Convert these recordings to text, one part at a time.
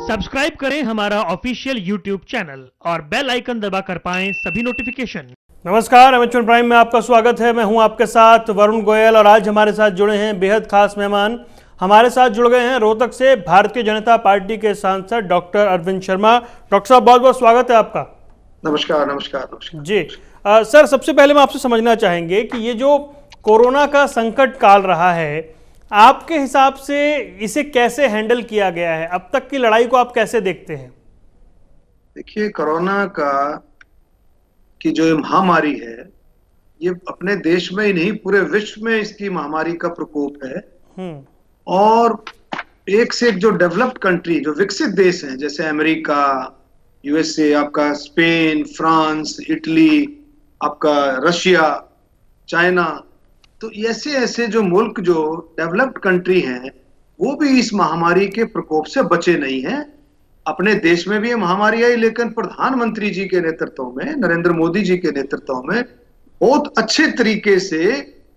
Subscribe करें हमारा official YouTube channel और बेल आइकन दबाकर पाएं सभी नोटिफिकेशन। नमस्कार, एमएच प्राइम में आपका स्वागत है। मैं हूं आपके साथ वरुण गोयल और आज हमारे साथ जुड़े हैं बेहद खास मेहमान। हमारे साथ जुड़ गए हैं रोहतक से भारतीय जनता पार्टी के सांसद डॉक्टर अरविंद शर्मा। डॉक्टर साहब, बहुत बहुत स्वागत है आपका। नमस्कार नमस्कार नमस्कार जी सर, सबसे पहले मैं आपसे समझना चाहेंगे कि ये जो कोरोना का संकट काल रहा है, आपके हिसाब से इसे कैसे हैंडल किया गया है? अब तक की लड़ाई को आप कैसे देखते हैं? देखिए, कोरोना की जो महामारी है, ये अपने देश में ही नहीं पूरे विश्व में इसकी महामारी का प्रकोप है। और एक से एक जो डेवलप्ड कंट्री, जो विकसित देश हैं, जैसे अमेरिका, यूएसए, आपका स्पेन, फ्रांस, इटली, आपका रशिया, चाइना, तो ऐसे ऐसे जो मुल्क जो डेवलप्ड कंट्री हैं, वो भी इस महामारी के प्रकोप से बचे नहीं हैं। अपने देश में भी ये महामारी आई, लेकिन प्रधानमंत्री जी के नेतृत्व में, नरेंद्र मोदी जी के नेतृत्व में बहुत अच्छे तरीके से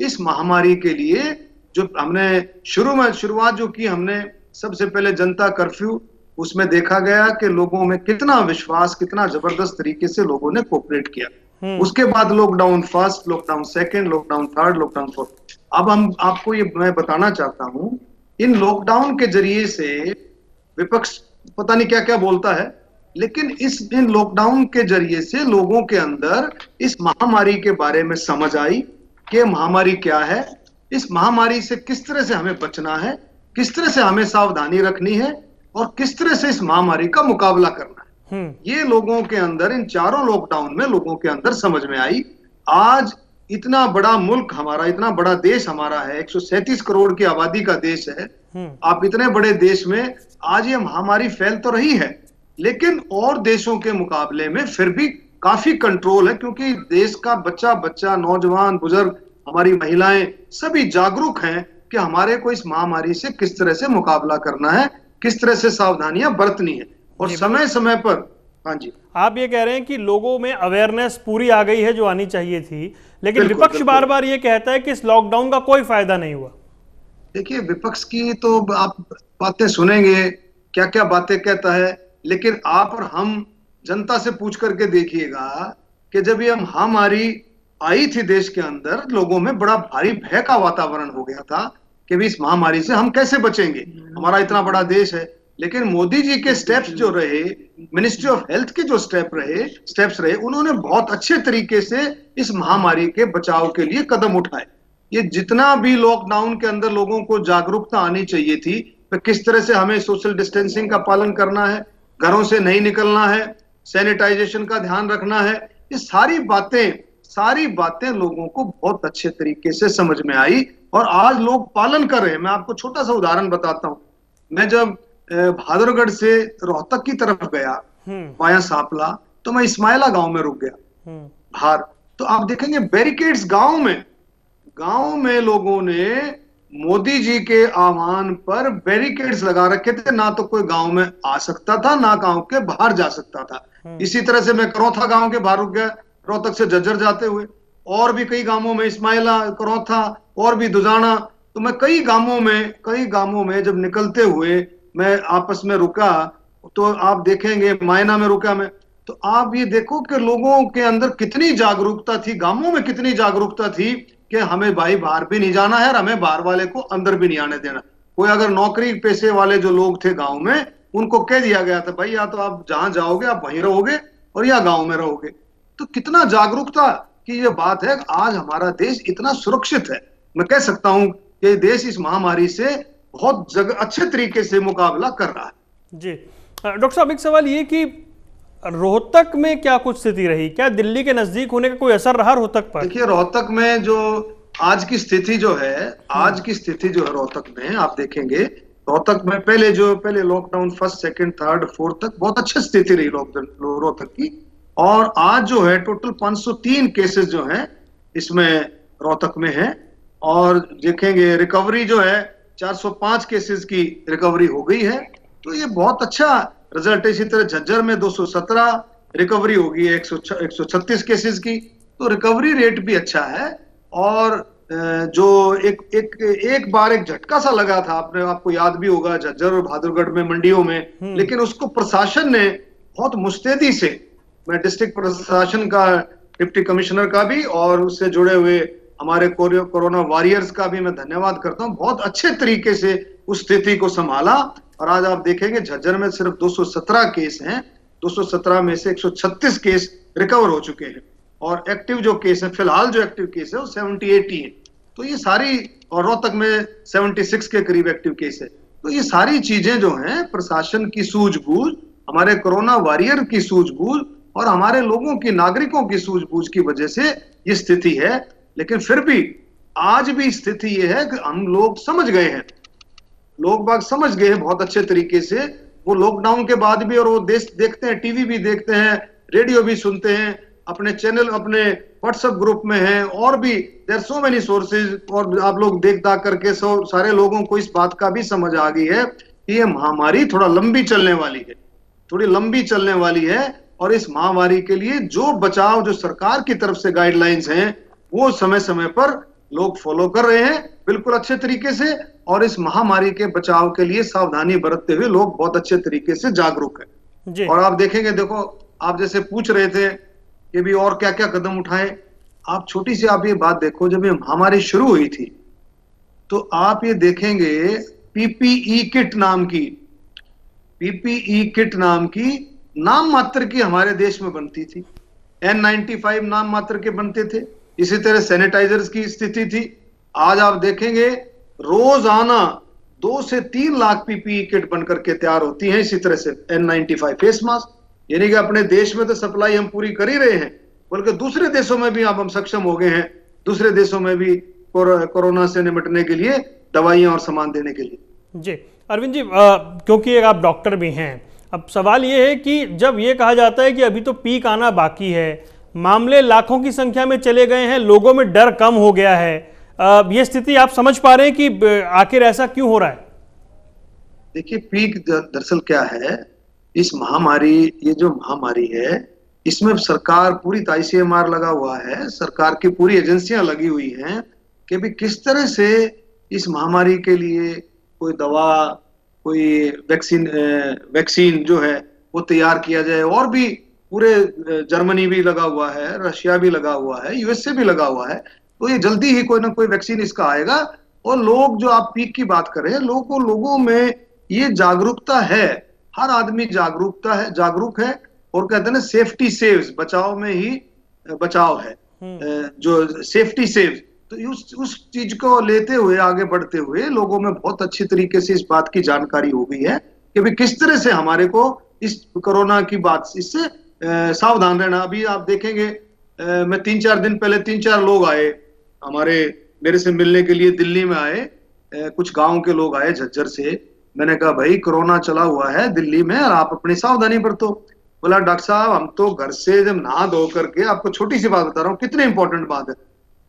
इस महामारी के लिए जो हमने शुरुआत जो की, हमने सबसे पहले जनता कर्फ्यू, उसमें देखा गया कि लोगों में कितना विश्वास, कितना जबरदस्त तरीके से लोगों ने कोऑपरेट किया। उसके बाद lockdown first, lockdown second, lockdown third, lockdown fourth. अब हम आपको ये मैं बताना चाहता हूं, इन लॉकडाउन के जरिए से विपक्ष पता नहीं क्या क्या बोलता है, लेकिन इन लॉकडाउन के जरिए से लोगों के अंदर इस महामारी के बारे में समझ आई कि महामारी क्या है, इस महामारी से किस तरह से हमें बचना है, किस तरह से हमें सावधानी रखनी है और किस तरह से इस महामारी का मुकाबला करना है। ये लोगों के अंदर, इन चारों लॉकडाउन में लोगों के अंदर समझ में आई। आज इतना बड़ा मुल्क हमारा, इतना बड़ा देश हमारा है, 137 करोड़ की आबादी का देश है। आप इतने बड़े देश में आज ये महामारी फैल तो रही है, लेकिन और देशों के मुकाबले में फिर भी काफी कंट्रोल है, क्योंकि देश का बच्चा बच्चा, नौजवान, बुजुर्ग, हमारी महिलाएं सभी जागरूक हैं कि हमारे को इस महामारी से किस तरह से मुकाबला करना है, किस तरह से सावधानियां बरतनी है और समय समय पर। हाँ जी, आप ये कह रहे हैं कि लोगों में अवेयरनेस पूरी आ गई है जो आनी चाहिए थी, लेकिन विपक्ष बार बार ये कहता है कि इस लॉकडाउन का कोई फायदा नहीं हुआ। देखिए, विपक्ष की तो आप बातें सुनेंगे, क्या क्या बातें कहता है, लेकिन आप और हम जनता से पूछ करके देखिएगा कि जब ये महामारी आई थी देश के अंदर, लोगों में बड़ा भारी भय का वातावरण हो गया था कि भी इस महामारी से हम कैसे बचेंगे, हमारा इतना बड़ा देश है। लेकिन मोदी जी के स्टेप्स जो रहे, मिनिस्ट्री ऑफ हेल्थ के जो स्टेप्स रहे, उन्होंने बहुत अच्छे तरीके से इस महामारी के बचाव के लिए कदम उठाए। ये जितना भी लॉकडाउन के अंदर लोगों को जागरूकता आनी चाहिए थी, तो किस तरह से हमें सोशल डिस्टेंसिंग का पालन करना है, घरों से नहीं निकलना है, सैनिटाइजेशन का ध्यान रखना है, ये सारी बातें लोगों को बहुत अच्छे तरीके से समझ में आई और आज लोग पालन कर रहे हैं। मैं आपको छोटा सा उदाहरण बताता हूं। मैं जब बहादुरगढ़ से रोहतक की तरफ गया वाया सांपला, तो मैं इस्माइला गांव में रुक गया बाहर, तो आप देखेंगे बैरिकेड्स गांव में लोगों ने मोदी जी के आह्वान पर बैरिकेड्स लगा रखे थे। ना तो कोई गांव में आ सकता था, ना गांव के बाहर जा सकता था। इसी तरह से मैं करौथा गांव के बाहर रुक गया, रोहतक से झज्जर जाते हुए, और भी कई गांवों में, इस्माइला, करौथा और भी दुजाना, तो मैं कई गांवों में जब निकलते हुए मैं आपस में रुका, तो आप देखेंगे मायना में रुका मैं, तो आप ये देखो कि लोगों के अंदर कितनी जागरूकता थी, गांवों में कितनी जागरूकता थी कि हमें भाई बाहर भी नहीं जाना है और हमें बाहर वाले को अंदर भी नहीं आने देना। कोई अगर नौकरी पेशे वाले जो लोग थे गांव में, उनको कह दिया गया था, भाई या तो आप जहां जाओगे आप वहीं रहोगे और या गांव में रहोगे। तो कितना जागरूकता की ये बात है, आज हमारा देश इतना सुरक्षित है। मैं कह सकता हूं कि देश इस महामारी से बहुत अच्छे तरीके से मुकाबला कर रहा है। जी डॉक्टर साहब, एक सवाल ये कि रोहतक में क्या कुछ स्थिति रही? क्या दिल्ली के नजदीक होने का कोई असर रहा रोहतक पर? देखिए, रोहतक में जो आज की स्थिति जो है रोहतक में, आप देखेंगे रोहतक में पहले lockdown first, second, third, fourth तक बहुत अच्छी स्थिति रही रोहतक की, और आज जो है टोटल 503 केसेस जो हैं इसमें रोहतक में है, और देखेंगे रिकवरी जो है 405 केसेस की रिकवरी हो गई है। तो ये बहुत अच्छा रिजल्ट है। इसी तरह झज्जर में 217 रिकवरी होगी, 136 केसेस की, तो रिकवरी रेट भी अच्छा है। और जो एक बार एक झटका सा लगा था, आपको याद भी होगा, झज्जर और बहादुरगढ़ में मंडियों में, लेकिन उसको प्रशासन ने बहुत मुस्तैदी से, मैं डिस्ट्रिक्ट प्रशासन का, डिप्टी कमिश्नर का भी और उससे जुड़े हुए हमारे कोरोना वॉरियर्स का भी मैं धन्यवाद करता हूं। बहुत अच्छे तरीके से उस स्थिति को संभाला और आज आप देखेंगे झज्जर में सिर्फ 217 केस हैं, 217 में से 136 केस रिकवर हो चुके हैं और एक्टिव जो केस है, फिलहाल जो एक्टिव केस है वो 78 ही है। तो ये सारी, और रोहतक में 76 के करीब एक्टिव केस है। तो ये सारी चीजें जो हैं प्रशासन की सूझबूझ, हमारे कोरोना वॉरियर की सूझबूझ और हमारे लोगों की, नागरिकों की सूझबूझ की वजह से ये स्थिति है। लेकिन फिर भी आज भी स्थिति ये है कि हम लोग समझ गए हैं, लोग बाग समझ गए हैं बहुत अच्छे तरीके से। वो लॉकडाउन के बाद भी, और वो देश देखते हैं, टीवी भी देखते हैं, रेडियो भी सुनते हैं, अपने चैनल, अपने व्हाट्सएप ग्रुप में हैं, और भी देयर सो मेनी सोर्सेज, और आप लोग देख दाख करके सारे लोगों को इस बात का भी समझ आ गई है कि ये महामारी थोड़ा लंबी चलने वाली है, थोड़ी लंबी चलने वाली है। और इस महामारी के लिए जो बचाव, जो सरकार की तरफ से गाइडलाइंस हैं, वो समय समय पर लोग फॉलो कर रहे हैं बिल्कुल अच्छे तरीके से। और इस महामारी के बचाव के लिए सावधानी बरतते हुए लोग बहुत अच्छे तरीके से जागरूक हैं। और आप देखेंगे, देखो, आप जैसे पूछ रहे थे कि भी और क्या क्या कदम उठाएं, आप छोटी सी आप ये बात देखो, जब ये महामारी शुरू हुई थी तो आप ये देखेंगे पीपीई किट नाम की नाम मात्र की हमारे देश में बनती थी, N95 नाम मात्र के बनते थे, इसी तरह सैनिटाइजर्स की स्थिति थी। आज आप देखेंगे रोजाना 2 से 3 लाख पीपीई किट बनकर के तैयार होती हैं। इसी तरह से N95 फेस मास्क, यानी कि अपने देश में तो सप्लाई हम पूरी कर ही रहे हैं, बल्कि दूसरे देशों में भी अब हम सक्षम हो गए हैं, दूसरे देशों में भी कोरोना से निपटने के लिए दवाइयां और सामान देने के लिए। जी अरविंद जी, क्योंकि आप डॉक्टर भी हैं, अब सवाल ये है कि जब ये कहा जाता है कि अभी तो पीक आना बाकी है, मामले लाखों की संख्या में चले गए हैं, लोगों में डर कम हो गया है, ये स्थिति आप समझ पा रहे हैं कि आखिर ऐसा क्यों हो रहा है? देखिए, पीक दरअसल क्या है, इस महामारी, ये जो महामारी है, इसमें सरकार पूरी ICMR लगा हुआ है, सरकार की पूरी एजेंसियां लगी हुई हैं कि भी किस तरह से इस महामारी के लिए कोई दवा, कोई वैक्सीन जो है वो तैयार किया जाए। और भी पूरे जर्मनी भी लगा हुआ है, रशिया भी लगा हुआ है, USA भी लगा हुआ है। तो ये जल्दी ही कोई ना कोई वैक्सीन इसका आएगा। और लोग, जो आप पीक की बात कर रहे हैं, लोगों में ये जागरूकता है, हर आदमी जागरूक है। और कहते हैं ना, सेफ्टी सेव्स, बचाव में ही बचाव है, जो सेफ्टी सेव्स। तो उस चीज को लेते हुए, आगे बढ़ते हुए, लोगों में बहुत अच्छी तरीके से इस बात की जानकारी हो गई है कि भाई किस तरह से हमारे को इस कोरोना की बात, इससे सावधान रहना। अभी आप देखेंगे, मैं 3-4 दिन पहले 3-4 लोग आए मेरे से मिलने के लिए, दिल्ली में आए, कुछ गांव के लोग आए झज्जर से। मैंने कहा, भाई कोरोना चला हुआ है दिल्ली में और आप अपनी सावधानी बरतो। बोला, डॉक्टर साहब, हम तो घर से जब नहा धो करके, आपको छोटी सी बात बता रहा हूँ, कितनी इंपॉर्टेंट बात है,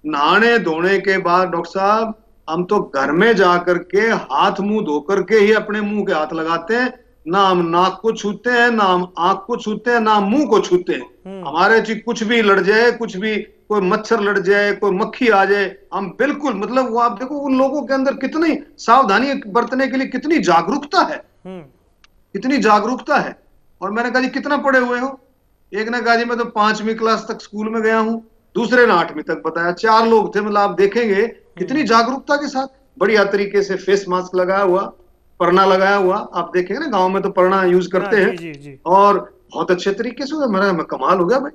नहाने धोने के बाद डॉक्टर साहब हम तो घर में जाकर के हाथ मुंह धो करके ही अपने मुंह के हाथ लगाते हैं, ना हम नाक को छूते हैं, ना हम आंख को छूते हैं, ना मुंह को छूते हैं। हमारे चीज कुछ भी लड़ जाए, कुछ भी, कोई मच्छर लड़ जाए, कोई मक्खी आ जाए, हम बिल्कुल, मतलब वो आप देखो उन लोगों के अंदर कितनी सावधानी बरतने के लिए कितनी जागरूकता है, कितनी जागरूकता है। और मैंने कहा, जी कितना पढ़े हुए हो? एक ने कहा, जी मैं तो 5वीं क्लास तक स्कूल में गया हूं, दूसरे ने 8वीं तक बताया। 4 लोग थे, मतलब आप देखेंगे कितनी जागरूकता के साथ, बढ़िया तरीके से फेस मास्क लगाया हुआ, परना लगाया हुआ। आप देखेंगे ना, गांव में तो परना यूज करते हैं। जी। और बहुत अच्छे तरीके से, मैं कमाल हो गया भाई।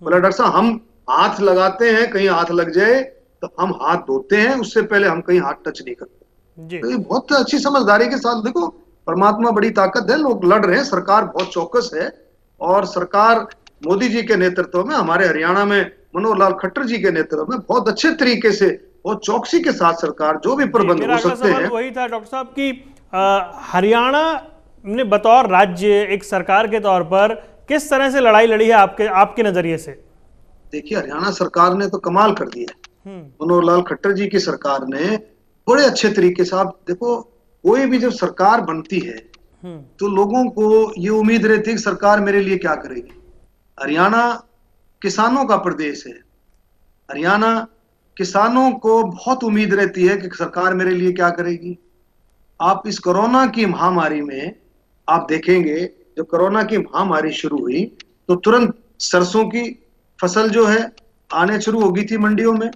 बोला, डॉक्टर साहब, हम हाथ लगाते हैं, कहीं हाथ लग जाए तो हम हाथ धोते हैं, उससे पहले हम कहीं हाथ टच नहीं करते। तो ये बहुत अच्छी समझदारी के साथ, देखो परमात्मा बड़ी ताकत है, लोग लड़ रहे हैं, सरकार बहुत चौकस है। और सरकार मोदी जी के नेतृत्व में, हमारे हरियाणा में मनोहर लाल खट्टर जी के नेतृत्व में बहुत अच्छे तरीके से और चौकसी के साथ सरकार जो भी प्रबंध हो सकते हैं। वही था डॉक्टर साहब की हरियाणा ने बतौर राज्य, एक सरकार के तौर पर किस तरह से लड़ाई लड़ी है आपके नजरिए से? देखिए, हरियाणा सरकार ने तो कमाल कर दिया है। मनोहर लाल खट्टर जी की सरकार ने बड़े अच्छे तरीके से, आप देखो, कोई भी जब सरकार बनती है तो लोगों को ये उम्मीद रहती है कि सरकार मेरे लिए क्या करेगी। हरियाणा किसानों का प्रदेश है, हरियाणा किसानों को बहुत उम्मीद रहती है कि सरकार मेरे लिए क्या करेगी। आप इस कोरोना की महामारी में आप देखेंगे, जब कोरोना की महामारी शुरू हुई तो तुरंत सरसों की फसल जो है आने शुरू हो गई थी मंडियों में।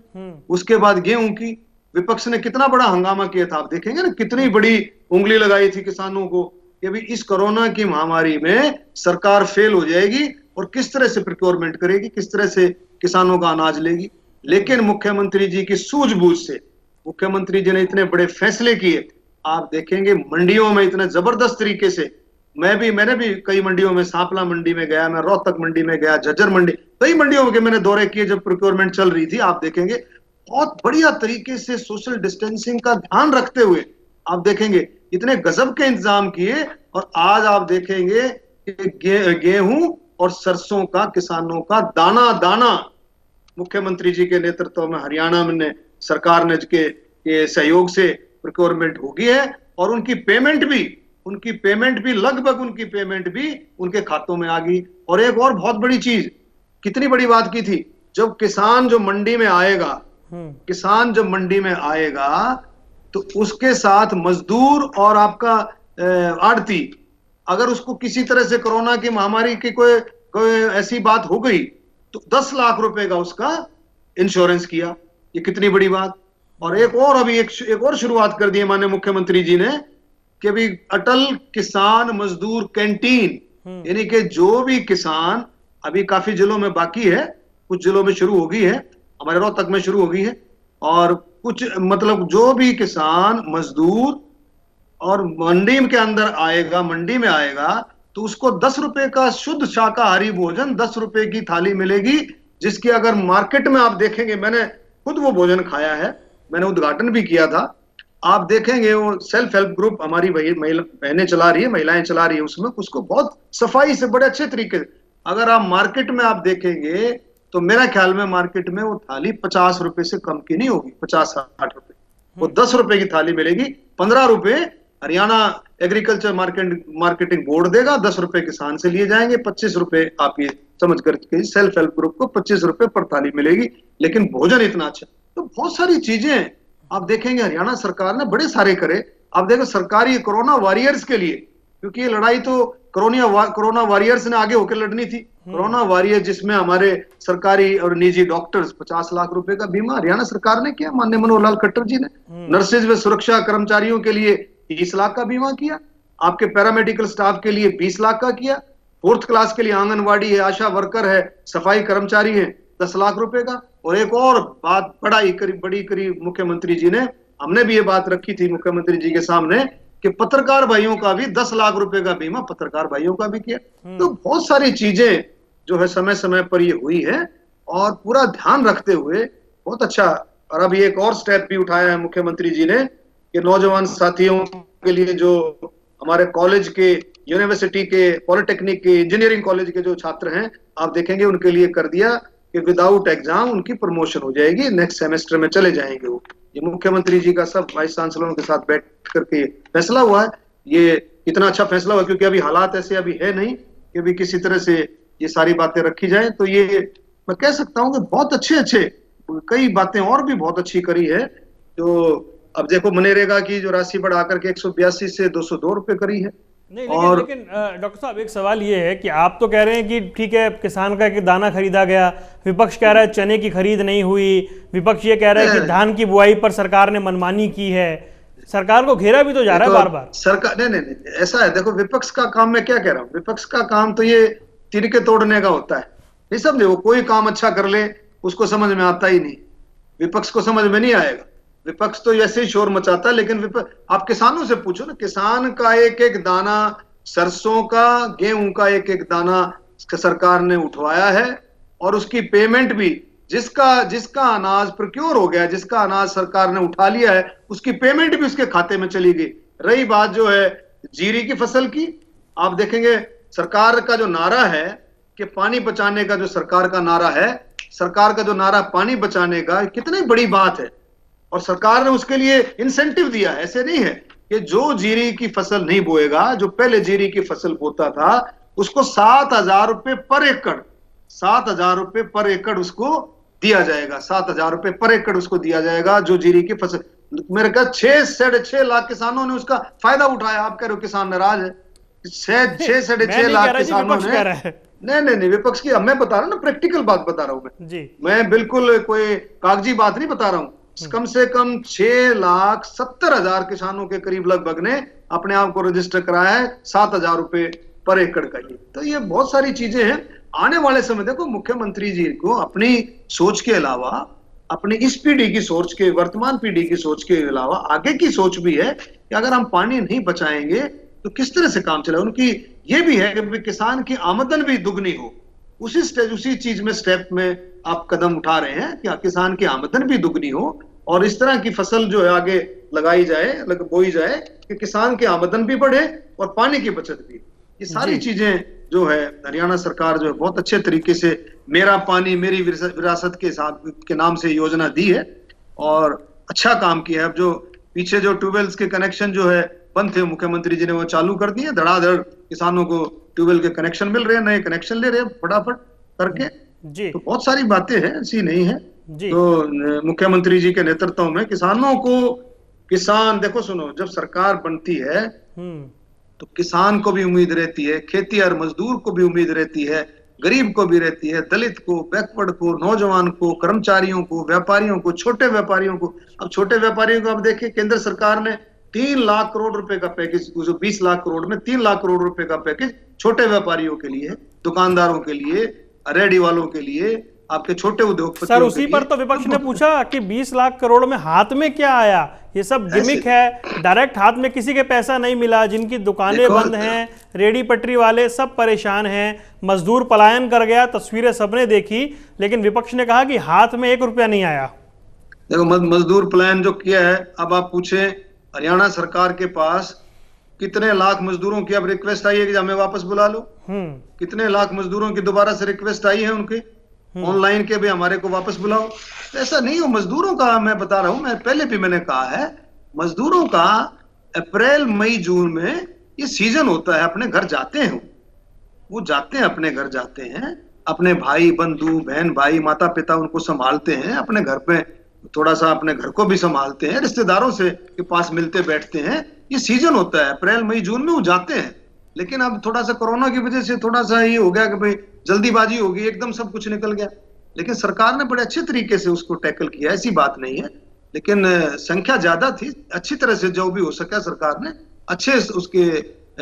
उसके बाद गेहूं की विपक्ष ने कितना बड़ा हंगामा किया था। आप देखेंगे ना, कितनी बड़ी उंगली लगाई थी किसानों को कि अभी इस कोरोना की महामारी में सरकार फेल हो जाएगी और किस तरह से प्रोक्योरमेंट करेगी, किस तरह से किसानों का अनाज लेगी। लेकिन मुख्यमंत्री जी की सूझबूझ से मुख्यमंत्री जी ने इतने बड़े फैसले किए। आप देखेंगे मंडियों में इतने जबरदस्त तरीके से, मैंने भी कई मंडियों में, सांपला मंडी में गया, मैं रोहतक मंडी में गया, झज्जर मंडी, कई मंडियों के मैंने दौरे किए जब प्रोक्योरमेंट चल रही थी। आप देखेंगे बहुत बढ़िया तरीके से सोशल डिस्टेंसिंग का ध्यान रखते हुए आप देखेंगे इतने गजब के इंतजाम किए। और आज आप देखेंगे कि गेहूं और सरसों का किसानों का दाना दाना मुख्यमंत्री जी के नेतृत्व में हरियाणा में सरकार ने के सहयोग से प्रोक्योरमेंट हो गई है। और उनकी पेमेंट भी लगभग उनके खातों में आ गई। और एक और बहुत बड़ी चीज, कितनी बड़ी बात की थी, जब किसान जो मंडी में आएगा तो उसके साथ मजदूर और आपका आड़ती, अगर उसको किसी तरह से कोरोना की महामारी की कोई ऐसी बात हो गई तो 10 लाख रुपए का उसका इंश्योरेंस किया। ये कितनी बड़ी बात। और एक और शुरुआत कर दी है माननीय मुख्यमंत्री जी ने कि अभी अटल किसान मजदूर कैंटीन, यानी कि जो भी किसान, अभी काफी जिलों में बाकी है, कुछ जिलों में शुरू हो गई है, हमारे रोहतक में शुरू हो गई है, और कुछ मतलब जो भी किसान मजदूर और मंडी में आएगा तो उसको 10 रुपए का शुद्ध शाकाहारी भोजन, 10 रुपए की थाली मिलेगी, जिसकी अगर मार्केट में आप देखेंगे, मैंने खुद वो भोजन खाया है, मैंने उद्घाटन भी किया था। आप देखेंगे वो सेल्फ हेल्प ग्रुप हमारी बहनें चला रही है, महिलाएं चला रही है, उसमें उसको बहुत सफाई से बड़े अच्छे तरीके से, अगर आप मार्केट में आप देखेंगे तो मेरा ख्याल में मार्केट में वो थाली 50 रुपए से कम की नहीं होगी, 50-60 रुपए। वो 10 रुपए की थाली मिलेगी, 15 रुपए हरियाणा एग्रीकल्चर मार्केटिंग बोर्ड देगा, 10 रुपए किसान से लिए जाएंगे, 25 रुपए आप ये समझ करके सेल्फ हेल्प ग्रुप को 25 रुपए पर थाली मिलेगी। लेकिन भोजन इतना अच्छा, तो बहुत सारी चीजें आप देखेंगे हरियाणा सरकार ने बड़े सारे करे। आप देखो सरकारी कोरोना वॉरियर्स के लिए, क्योंकि ये लड़ाई तो कोरोना वॉरियर्स ने आगे होकर लड़नी थी। कोरोना वॉरियर जिसमें हमारे सरकारी और निजी डॉक्टर्स, 50 लाख रुपए का बीमा हरियाणा सरकार ने किया, माननीय मनोहर लाल खट्टर जी ने। नर्सेज व सुरक्षा कर्मचारियों के लिए 30 लाख का बीमा किया, आपके पैरामेडिकल स्टाफ के लिए 20 लाख का किया, 4th क्लास के लिए आंगनवाड़ी है, आशा वर्कर है, सफाई कर्मचारी है, 10 लाख रुपए का। और एक और बात बड़ी करी मुख्यमंत्री जी ने, हमने भी ये बात रखी थी मुख्यमंत्री जी के सामने कि पत्रकार भाइयों का भी 10 लाख रुपए का बीमा पत्रकार भाइयों का भी किया। तो बहुत सारी चीजें जो है समय समय पर ये हुई है और पूरा ध्यान रखते हुए बहुत अच्छा। और अभी एक और स्टेप भी उठाया है मुख्यमंत्री जी ने कि नौजवान साथियों के लिए, जो हमारे कॉलेज के, यूनिवर्सिटी के, पॉलिटेक्निक के, इंजीनियरिंग कॉलेज के जो छात्र हैं, आप देखेंगे उनके लिए कर दिया कि विदाउट एग्जाम उनकी प्रमोशन हो जाएगी, नेक्स्ट सेमेस्टर में चले जाएंगे वो। ये मुख्यमंत्री जी का सब वाइस चांसलरों के साथ बैठ करके फैसला हुआ है। ये इतना अच्छा फैसला हुआ क्योंकि अभी हालात ऐसे अभी है नहीं कि अभी किसी तरह से ये सारी बातें रखी जाए। तो ये मैं कह सकता हूँ कि बहुत अच्छे कई बातें और भी बहुत अच्छी करी है। जो अब देखो मनरेगा की जो राशि बढ़ा करके 182 से 202 रुपए करी है। नहीं, लेकिन डॉक्टर साहब एक सवाल ये है कि आप तो कह रहे हैं कि ठीक है किसान का एक दाना खरीदा गया, विपक्ष कह रहा है चने की खरीद नहीं हुई, विपक्ष ये कह रहा है कि धान की बुआई पर सरकार ने मनमानी की है, सरकार को घेरा भी तो जा रहा है बार बार सरकार। नहीं, ऐसा है, देखो विपक्ष का काम मैं क्या कह रहा हूँ, विपक्ष का काम तो ये तिनके तोड़ने का होता है। नहीं समझे, वो कोई काम अच्छा कर ले उसको समझ में आता ही नहीं, विपक्ष को समझ में नहीं आएगा। विपक्ष तो ऐसे ही शोर मचाता है, लेकिन आप किसानों से पूछो ना, किसान का एक एक दाना, सरसों का, गेहूं का एक एक दाना सरकार ने उठवाया है और उसकी पेमेंट भी, जिसका अनाज प्रोक्योर हो गया, जिसका अनाज सरकार ने उठा लिया है, उसकी पेमेंट भी उसके खाते में चली गई। रही बात जो है जीरी की फसल की, आप देखेंगे सरकार का जो नारा है कि पानी बचाने का, जो सरकार का नारा है, सरकार का जो नारा पानी बचाने का, कितनी बड़ी बात है। और सरकार ने उसके लिए इंसेंटिव दिया। ऐसे नहीं है कि जो जीरी की फसल नहीं बोएगा, जो पहले जीरी की फसल बोता था, उसको 7,000 रुपए पर एकड़, 7,000 रुपए पर एकड़ उसको दिया जाएगा, 7,000 रुपए पर एकड़ उसको दिया जाएगा जो जीरी की फसल। मेरे ख्याल 6 लाख किसानों ने उसका फायदा उठाया। आप कह रहे हो किसान नाराज है? 6 लाख किसानों ने, नहीं, विपक्ष की, मैं बता रहा हूँ ना, प्रैक्टिकल बात बता रहा हूँ मैं बिल्कुल कोई कागजी बात नहीं बता रहा हूँ। कम से कम 6,70,000 किसानों के करीब लगभग ने अपने आप को रजिस्टर कराया है 7,000 रुपए पर एकड़ का। ये तो ये बहुत सारी चीजें हैं। आने वाले समय देखो, मुख्यमंत्री जी को अपनी सोच के अलावा, अपनी इस पीढ़ी की सोच के, वर्तमान पीढ़ी की सोच के अलावा आगे की सोच भी है कि अगर हम पानी नहीं बचाएंगे तो किस तरह से काम चले। उनकी ये भी है कि किसान की आमदन भी दुगनी हो। उसी चीज में, स्टेप में आप कदम उठा रहे हैं कि किसान की आमदन भी दुगनी हो और इस तरह की फसल जो है आगे लगाई जाए, बोई जाए कि किसान की आमदन भी बढ़े और पानी की बचत भी। ये सारी चीजें जो है हरियाणा सरकार जो है बहुत अच्छे तरीके से मेरा पानी मेरी विरासत के नाम से योजना दी है और अच्छा काम किया है। अब जो पीछे जो ट्यूबवेल्स के कनेक्शन जो है बंद थे, मुख्यमंत्री जी ने वो चालू कर दिए। धड़ाधड़ किसानों को ट्यूबवेल के कनेक्शन मिल रहे हैं, नए कनेक्शन ले रहे हैं फटाफट करके जी। तो बहुत सारी बातें हैं, ऐसी नहीं है जी। तो मुख्यमंत्री जी के नेतृत्व में किसानों को, किसान देखो सुनो, जब सरकार बनती है तो किसान को भी उम्मीद रहती है, खेती और मजदूर को भी उम्मीद रहती है, गरीब को भी रहती है, दलित को, बैकवर्ड को, नौजवान को, कर्मचारियों को, व्यापारियों को, छोटे व्यापारियों को। अब छोटे व्यापारियों को आप देखिए, केंद्र सरकार ने 3 लाख करोड़ रुपए का पैकेज, 20 लाख करोड़ में 3 लाख करोड़ रुपए का पैकेज छोटे व्यापारियों के लिए, दुकानदारों के लिए, रेडी वालों के लिए, आपके छोटे उद्योगपतियों सर उसी पर तो विपक्ष ने पूछा कि 20 लाख करोड़ में हाथ में क्या आया? ये सब गिमिक है, डायरेक्ट हाथ में किसी के पैसा नहीं मिला। जिनकी दुकानें बंद हैं, रेडी पटरी वाले सब परेशान हैं, मजदूर पलायन कर गया, तस्वीरें सबने देखी, लेकिन विपक्ष ने कहा कि हाथ में 1 रुपया नहीं आया। देखो मजदूर पलायन जो किया है, अब आप पूछे हरियाणा सरकार के पास कितने लाख मजदूरों की अब रिक्वेस्ट आई है कि हमें वापस बुला लो। कितने लाख मजदूरों की दोबारा से रिक्वेस्ट आई है उनकी ऑनलाइन के भी, हमारे को वापस बुलाओ। तो ऐसा नहीं हो मजदूरों का, मैं बता रहा हूं, मैं पहले भी मैंने कहा है, मजदूरों का अप्रैल मई जून में ये सीजन होता है, अपने घर जाते हैं वो जाते हैं, अपने घर जाते हैं, अपने भाई बंधु बहन भाई माता पिता उनको संभालते हैं, अपने घर पे थोड़ा सा अपने घर को भी संभालते हैं, रिश्तेदारों से के पास मिलते बैठते हैं। ये सीजन होता है अप्रैल मई जून में वो जाते हैं। लेकिन अब थोड़ा सा कोरोना की वजह से थोड़ा सा ये हो गया कि भाई जल्दीबाजी होगी, एकदम सब कुछ निकल गया। लेकिन सरकार ने बड़े अच्छे तरीके से उसको टैकल किया, ऐसी बात नहीं है। लेकिन संख्या ज्यादा थी, अच्छी तरह से जो भी हो सका सरकार ने अच्छे उसके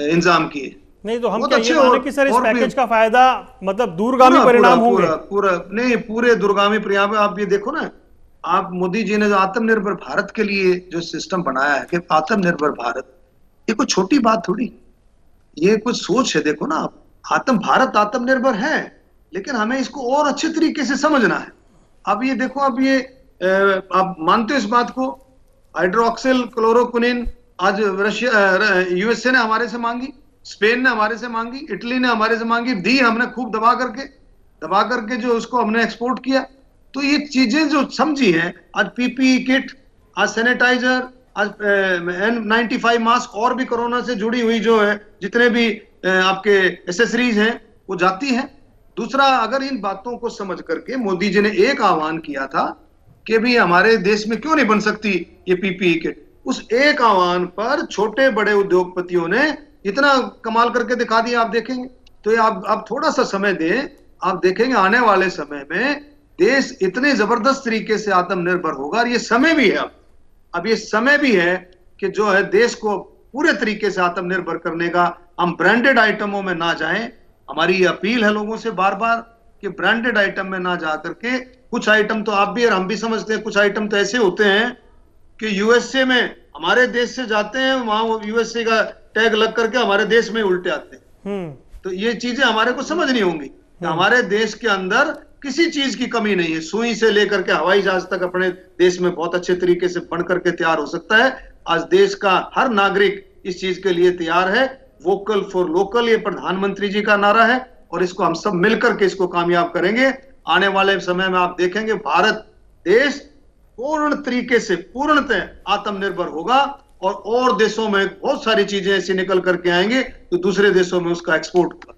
इंतजाम किए। नहीं तो हम क्या ये माने कि सर इस पैकेज का फायदा मतलब दूरगामी परिणाम होंगे? पूरे दूरगामी परिणाम। आप ये देखो ना, आप मोदी जी ने जो आत्मनिर्भर भारत के लिए जो सिस्टम बनाया है कि आत्मनिर्भर भारत, ये कोई छोटी बात थोड़ी, ये कुछ सोच है। देखो ना आप, भारत आत्मनिर्भर है, लेकिन हमें इसको और अच्छे तरीके से समझना है। अब ये देखो, अब ये आप मानते हो इस बात को, हाइड्रोक्सिल क्लोरोक्विनिन आज यूएसए ने हमारे से मांगी, स्पेन ने हमारे से मांगी, इटली ने हमारे से मांगी, दी हमने खूब दबा करके जो उसको हमने एक्सपोर्ट किया। तो ये चीजें जो समझी हैं, आज पीपीई किट, आज सैनिटाइजर, आज N95 मास्क और भी कोरोना से जुड़ी हुई जो है जितने भी आपके एसेसरीज हैं वो जाती हैं। दूसरा, अगर इन बातों को समझ करके मोदी जी ने एक आह्वान किया था कि भी हमारे देश में क्यों नहीं बन सकती ये पीपीई किट, उस एक आह्वान पर छोटे बड़े उद्योगपतियों ने इतना कमाल करके दिखा दिया। आप देखेंगे तो ये आप थोड़ा सा समय दें, आप देखेंगे आने वाले समय में देश इतने जबरदस्त तरीके से आत्मनिर्भर होगा। और ये समय भी है, अब ये समय भी है कि जो है देश को पूरे तरीके से आत्मनिर्भर करने का। हम ब्रांडेड आइटमों में ना जाएं, हमारी अपील है लोगों से बार बार कि ब्रांडेड आइटम में ना जा करके, कुछ आइटम तो आप भी और हम भी समझते हैं, कुछ आइटम तो ऐसे होते हैं कि यूएसए में हमारे देश से जाते हैं, वहां वो यूएसए का टैग लग करके हमारे देश में उल्टे आते हैं। तो ये चीजें हमारे को समझनी होंगी कि हमारे देश के अंदर किसी चीज की कमी नहीं है। सुई से लेकर के हवाई जहाज तक अपने देश में बहुत अच्छे तरीके से बन करके तैयार हो सकता है। आज देश का हर नागरिक इस चीज के लिए तैयार है। वोकल फॉर लोकल ये प्रधानमंत्री जी का नारा है और इसको हम सब मिलकर के इसको कामयाब करेंगे। आने वाले समय में आप देखेंगे भारत देश पूर्ण तरीके से पूर्णतः आत्मनिर्भर होगा और देशों में बहुत सारी चीजें ऐसी निकल करके आएंगे तो दूसरे देशों में उसका एक्सपोर्ट होगा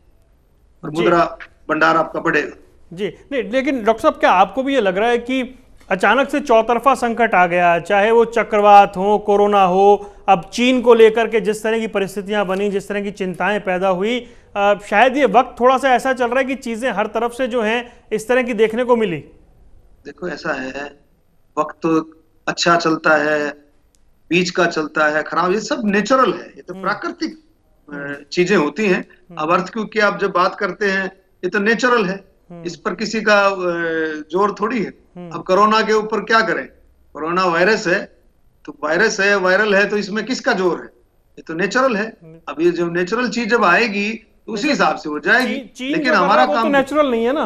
और मुद्रा भंडार आपका बढ़ेगा। जी नहीं, लेकिन डॉक्टर साहब क्या आपको भी ये लग रहा है कि अचानक से चौतरफा संकट आ गया, चाहे वो चक्रवात हो, कोरोना हो, अब चीन को लेकर के जिस तरह की परिस्थितियां बनी, जिस तरह की चिंताएं पैदा हुई, शायद ये वक्त थोड़ा सा ऐसा चल रहा है कि चीजें हर तरफ से जो हैं इस तरह की देखने को मिली? देखो ऐसा है, वक्त तो अच्छा चलता है, बीच का चलता है, खराब, ये सब नेचुरल है, ये तो प्राकृतिक चीजें होती हैं। अब अर्थ की आप जब बात करते हैं, ये तो नेचुरल है, इस पर किसी का जोर थोड़ी है। अब कोरोना के ऊपर क्या करें, कोरोना वायरस है तो वायरस है, वायरल है, तो इसमें किसका जोर है, ये तो नेचुरल है। अब ये जब नेचुरल चीज जब आएगी तो उसी हिसाब से हो जाएगी। लेकिन हमारा काम नेचुरल नहीं है ना।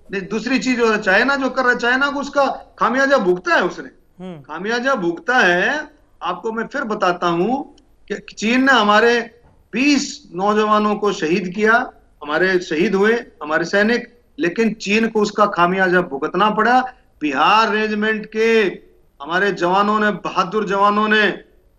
नहीं, दूसरी चीज हो, चाइना जो कर रहा है, चाइना को उसका खामियाजा भुगता है, उसने खामियाजा भुगता है। आपको मैं फिर बताता हूं कि चीन ने हमारे 20 नौजवानों को शहीद किया, हमारे शहीद हुए हमारे सैनिक, लेकिन चीन को उसका खामियाजा भुगतना पड़ा। बिहार रेजिमेंट के हमारे जवानों ने, बहादुर जवानों ने,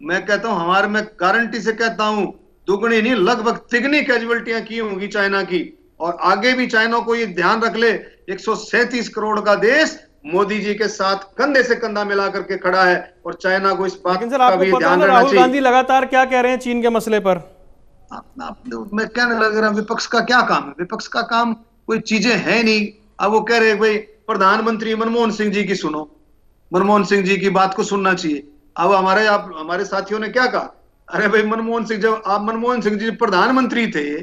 मैं कहता हूं, हमारे, मैं गारंटी से कहता हूं, दुगनी नहीं लगभग तिगनी कैजुअल्टियां की होंगी चाइना की। और आगे भी चाइना को ये ध्यान रख ले, 137 करोड़ का देश मोदी जी के साथ कंधे से कंधा मिला करके खड़ा है, और चाइना को इस बात का भी ध्यान रखना चाहिए। राहुल गांधी लगातार क्या कह रहे हैं चीन के मसले पर? मैं कहने लग रहा, विपक्ष का क्या काम है? विपक्ष का काम कोई चीजें है नहीं। अब वो कह रहे भाई प्रधानमंत्री मनमोहन सिंह जी की सुनो, मनमोहन सिंह जी की बात को सुनना चाहिए। अब हमारे साथियों ने क्या कहा, अरे भाई मनमोहन सिंह, जब आप मनमोहन सिंह जी प्रधानमंत्री थे,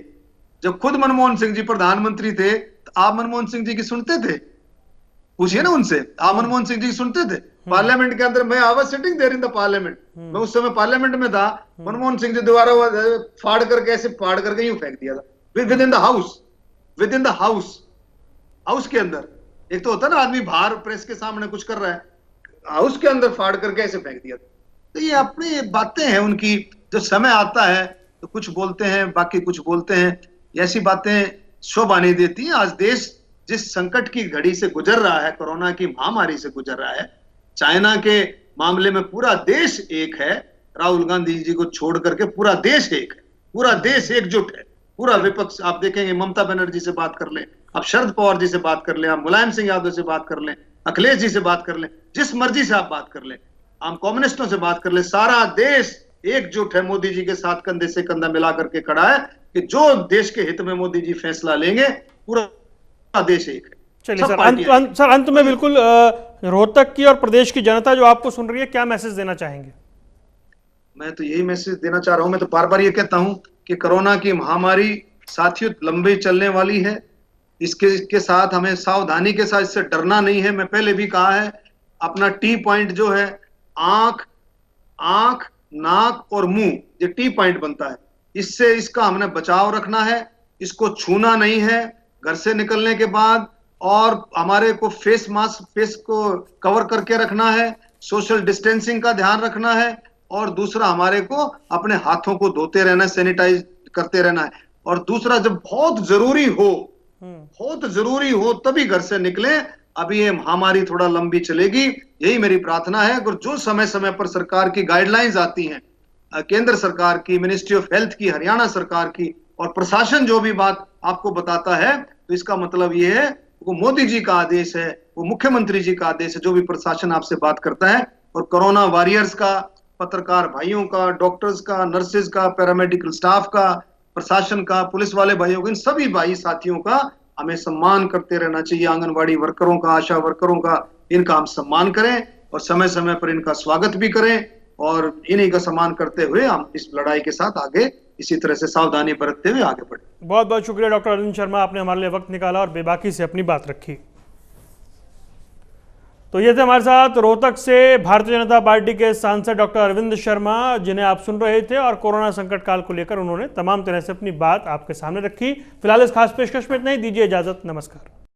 जब खुद मनमोहन सिंह जी प्रधानमंत्री थे, तो आप मनमोहन सिंह जी की सुनते थे? पूछिए ना उनसे, आप मनमोहन सिंह जी सुनते थे? पार्लियामेंट के अंदर मैं I was sitting there in the parliament, मैं उस समय पार्लियामेंट में था। मनमोहन सिंह जी दोबारा फाड़ करके, ऐसे फाड़ करके यूं फेंक दिया था with in the house, with in the house के अंदर। एक तो होता ना आदमी बाहर प्रेस के सामने कुछ कर रहा है, हाउस के अंदर फाड़ करके ऐसे फेंक दिया था। तो ये अपनी बातें हैं उनकी, जो समय आता है तो कुछ बोलते हैं, बाकी कुछ बोलते हैं। ऐसी बातें शोभा नहीं देती हैं। आज देश जिस संकट की घड़ी से गुजर रहा है, कोरोना की महामारी से गुजर रहा है, चाइना के मामले में पूरा देश एक है। राहुल गांधी जी को छोड़ करके पूरा देश एक है, पूरा देश एकजुट है, पूरा विपक्ष। आप देखेंगे ममता बनर्जी से बात कर लें, आप शरद पवार जी से बात कर लें, आप मुलायम सिंह यादव से बात कर लें, अखिलेश जी से बात कर लें, जिस मर्जी से आप बात कर लें, आप कम्युनिस्टों से बात कर लें, सारा देश एकजुट है, मोदी जी के साथ कंधे से कंधा मिला करके खड़ा है कि जो देश के हित में मोदी जी फैसला लेंगे, पूरा देश एक है। चलिए सर, अंत में बिल्कुल रोहतक की और प्रदेश की जनता जो आपको सुन रही है, क्या मैसेज देना चाहेंगे? मैं तो यही मैसेज देना चाह रहा हूं। मैं तो बार बार ये कहता हूं कि कोरोना की महामारी साथियों लंबी चलने वाली है। इसके साथ हमें सावधानी के साथ, इससे डरना नहीं है। मैं पहले भी कहा है, अपना टी पॉइंट जो है, आंख, नाक और मुंह, ये टी पॉइंट बनता है। इससे इसका हमने बचाव रखना है, इसको छूना नहीं है घर से निकलने के बाद, और हमारे को फेस मास्क, फेस को कवर करके रखना है, सोशल डिस्टेंसिंग का ध्यान रखना है, और दूसरा हमारे को अपने हाथों को धोते रहना है, सैनिटाइज करते रहना है। और दूसरा, जब बहुत जरूरी हो तभी घर से निकले। अभी ये महामारी थोड़ा लंबी चलेगी, यही मेरी प्रार्थना है। अगर जो समय समय पर सरकार की गाइडलाइंस आती हैं, केंद्र सरकार की, मिनिस्ट्री ऑफ हेल्थ की, हरियाणा सरकार की, और प्रशासन जो भी बात आपको बताता है, तो इसका मतलब ये है वो मोदी जी का आदेश है, वो मुख्यमंत्री जी का आदेश है, जो भी प्रशासन आपसे बात करता है। और कोरोना वॉरियर्स का, पत्रकार भाइयों का, डॉक्टर्स का, नर्सेज का, पैरामेडिकल स्टाफ का, प्रशासन का, पुलिस वाले भाइयों का, इन सभी भाई साथियों का हमें सम्मान करते रहना चाहिए। आंगनवाड़ी वर्करों का, आशा वर्करों का, इनका हम सम्मान करें और समय समय पर इनका स्वागत भी करें, और इन्हीं का सम्मान करते हुए हम इस लड़ाई के साथ आगे इसी तरह से सावधानी बरतते हुए आगे बढ़े। बहुत बहुत शुक्रिया डॉक्टर अरविंद शर्मा, आपने हमारे लिए वक्त निकाला और बेबाकी से अपनी बात रखी। तो ये थे हमारे साथ रोहतक से भारतीय जनता पार्टी के सांसद डॉक्टर अरविंद शर्मा, जिन्हें आप सुन रहे थे, और कोरोना संकट काल को लेकर उन्होंने तमाम तरह से अपनी बात आपके सामने रखी। फिलहाल इस खास पेशकश में इतना ही, दीजिए इजाजत, नमस्कार।